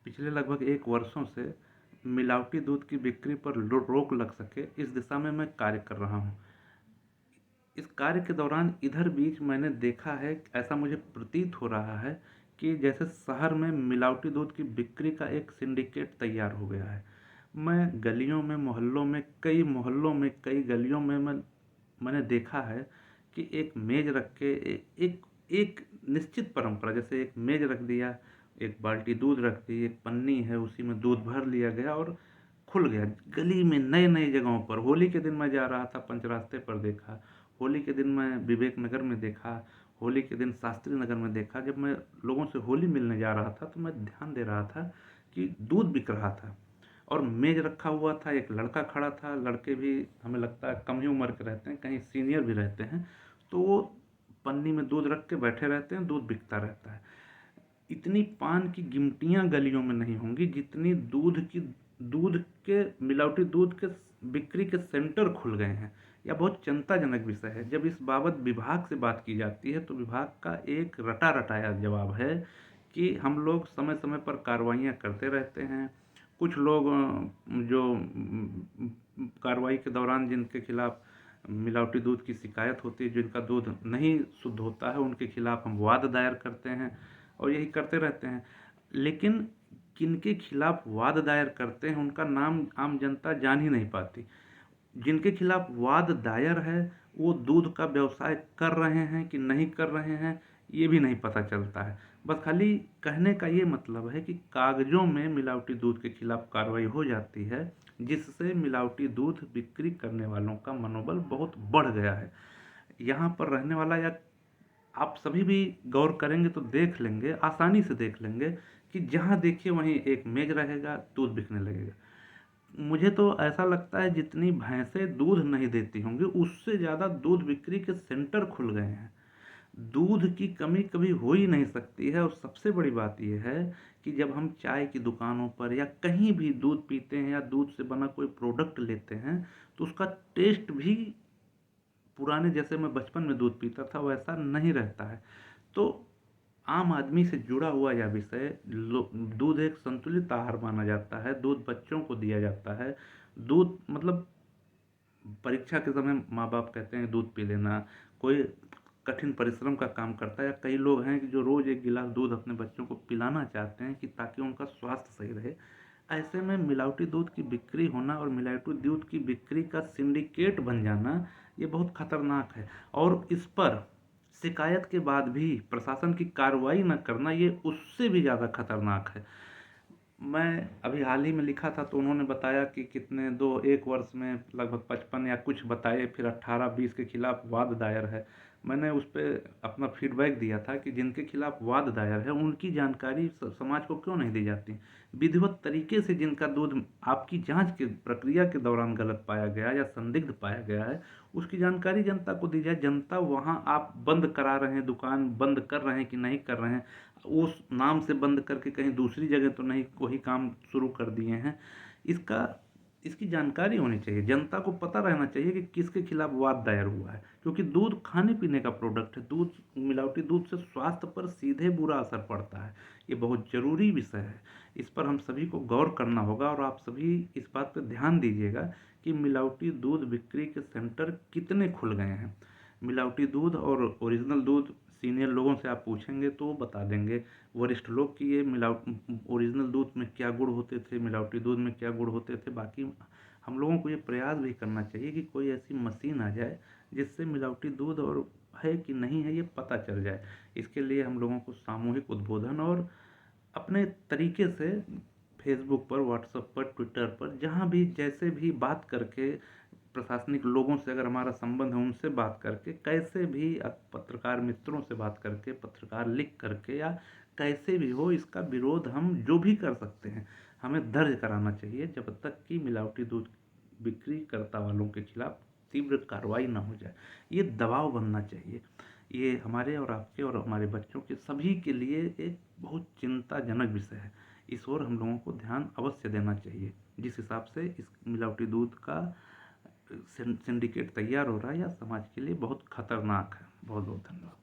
पिछले लगभग 1 वर्षों से मिलावटी दूध की बिक्री पर रोक लग सके, इस दिशा में मैं कार्य कर रहा हूँ। इस कार्य के दौरान इधर बीच मैंने देखा है, ऐसा मुझे प्रतीत हो रहा है कि जैसे शहर में मिलावटी दूध की बिक्री का एक सिंडिकेट तैयार हो गया है। मैं गलियों में, मोहल्लों में, कई गलियों में मैंने देखा है कि एक मेज रख के एक एक निश्चित परंपरा, जैसे एक मेज रख दिया, एक बाल्टी दूध रख दी, एक पन्नी है उसी में दूध भर लिया गया और खुल गया। गली में नए नई जगहों पर होली के दिन मैं जा रहा था, पंचरास्ते पर देखा, होली के दिन मैं विवेक नगर में देखा, होली के दिन शास्त्री नगर में देखा। जब मैं लोगों से होली मिलने जा रहा था तो मैं ध्यान दे रहा था कि दूध बिक रहा था और मेज रखा हुआ था, एक लड़का खड़ा था। लड़के भी हमें लगता है कम ही उम्र के रहते हैं, कहीं सीनियर भी रहते हैं, तो वो पन्नी में दूध रख के बैठे रहते हैं, दूध बिकता रहता है। इतनी पान की गिमटियां गलियों में नहीं होंगी जितनी दूध के मिलावटी दूध के बिक्री के सेंटर खुल गए हैं। यह बहुत चिंताजनक विषय है। जब इस बाबत विभाग से बात की जाती है तो विभाग का एक रटा रटाया जवाब है कि हम लोग समय समय पर कार्रवाइयाँ करते रहते हैं। कुछ लोग जो कार्रवाई के दौरान जिनके खिलाफ मिलावटी दूध की शिकायत होती है, जिनका दूध नहीं शुद्ध होता है, उनके खिलाफ हम वाद दायर करते हैं और यही करते रहते हैं। लेकिन किनके खिलाफ वाद दायर करते हैं उनका नाम आम जनता जान ही नहीं पाती। जिनके खिलाफ वाद दायर है वो दूध का व्यवसाय कर रहे हैं कि नहीं कर रहे हैं ये भी नहीं पता चलता है। बस खाली कहने का ये मतलब है कि कागजों में मिलावटी दूध के खिलाफ कार्रवाई हो जाती है, जिससे मिलावटी दूध बिक्री करने वालों का मनोबल बहुत बढ़ गया है। यहाँ पर रहने वाला या आप सभी भी गौर करेंगे तो देख लेंगे, आसानी से देख लेंगे कि जहाँ देखिए वहीं एक मेज रहेगा, दूध बिकने लगेगा। मुझे तो ऐसा लगता है जितनी भैंसें दूध नहीं देती होंगी उससे ज़्यादा दूध बिक्री के सेंटर खुल गए हैं। दूध की कमी कभी हो ही नहीं सकती है। और सबसे बड़ी बात यह है कि जब हम चाय की दुकानों पर या कहीं भी दूध पीते हैं या दूध से बना कोई प्रोडक्ट लेते हैं तो उसका टेस्ट भी पुराने, जैसे मैं बचपन में दूध पीता था, वैसा नहीं रहता है। तो आम आदमी से जुड़ा हुआ यह विषय, दूध एक संतुलित आहार माना जाता है, दूध बच्चों को दिया जाता है। दूध मतलब परीक्षा के समय माँ बाप कहते हैं दूध पी लेना, कोई कठिन परिश्रम का काम करता है, या कई लोग हैं कि जो रोज एक गिलास दूध अपने बच्चों को पिलाना चाहते हैं कि ताकि उनका स्वास्थ्य सही रहे। ऐसे में मिलावटी दूध की बिक्री होना और मिलावटी दूध की बिक्री का सिंडिकेट बन जाना ये बहुत खतरनाक है। और इस पर शिकायत के बाद भी प्रशासन की कार्रवाई न करना ये उससे भी ज़्यादा खतरनाक है। मैं अभी हाल ही में लिखा था तो उन्होंने बताया कि कितने दो 1 वर्ष में लगभग 55 या कुछ बताए, फिर 18-20 के खिलाफ वाद दायर है। मैंने उस पर अपना फीडबैक दिया था कि जिनके खिलाफ वाद दायर है उनकी जानकारी समाज को क्यों नहीं दी जाती। विधिवत तरीके से जिनका दूध आपकी जांच की प्रक्रिया के दौरान गलत पाया गया या संदिग्ध पाया गया है उसकी जानकारी जनता को दी जाए। जनता वहाँ आप बंद करा रहे हैं, दुकान बंद कर रहे हैं कि नहीं कर रहे हैं, उस नाम से बंद करके कहीं दूसरी जगह तो नहीं वही काम शुरू कर दिए हैं, इसका इसकी जानकारी होनी चाहिए। जनता को पता रहना चाहिए कि किसके खिलाफ वाद दायर हुआ है, क्योंकि दूध खाने पीने का प्रोडक्ट है। दूध, मिलावटी दूध से स्वास्थ्य पर सीधे बुरा असर पड़ता है। ये बहुत जरूरी विषय है, इस पर हम सभी को गौर करना होगा और आप सभी इस बात पर ध्यान दीजिएगा कि मिलावटी दूध बिक्री के सेंटर कितने खुल गए हैं। मिलावटी दूध और ओरिजिनल दूध सीनियर लोगों से आप पूछेंगे तो वो बता देंगे, वरिष्ठ लोग, कि ये ओरिजिनल दूध में क्या गुण होते थे, मिलावटी दूध में क्या गुण होते थे। बाकी हम लोगों को ये प्रयास भी करना चाहिए कि कोई ऐसी मशीन आ जाए जिससे मिलावटी दूध और है कि नहीं है ये पता चल जाए। इसके लिए हम लोगों को सामूहिक उद्बोधन और अपने तरीके से फेसबुक पर, व्हाट्सएप पर, ट्विटर पर, जहाँ भी जैसे भी बात करके, प्रशासनिक लोगों से अगर हमारा संबंध है उनसे बात करके, कैसे भी पत्रकार मित्रों से बात करके, पत्रकार लिख करके, या कैसे भी हो, इसका विरोध हम जो भी कर सकते हैं हमें दर्ज कराना चाहिए जब तक कि मिलावटी दूध बिक्री करता वालों के खिलाफ तीव्र कार्रवाई ना हो जाए। ये दबाव बनना चाहिए। ये हमारे और आपके और हमारे बच्चों के सभी के लिए एक बहुत चिंताजनक विषय है। इस ओर हम लोगों को ध्यान अवश्य देना चाहिए। जिस हिसाब से इस मिलावटी दूध का सिंडिकेट तैयार हो रहा है, यह समाज के लिए बहुत खतरनाक है। बहुत बहुत धन्यवाद।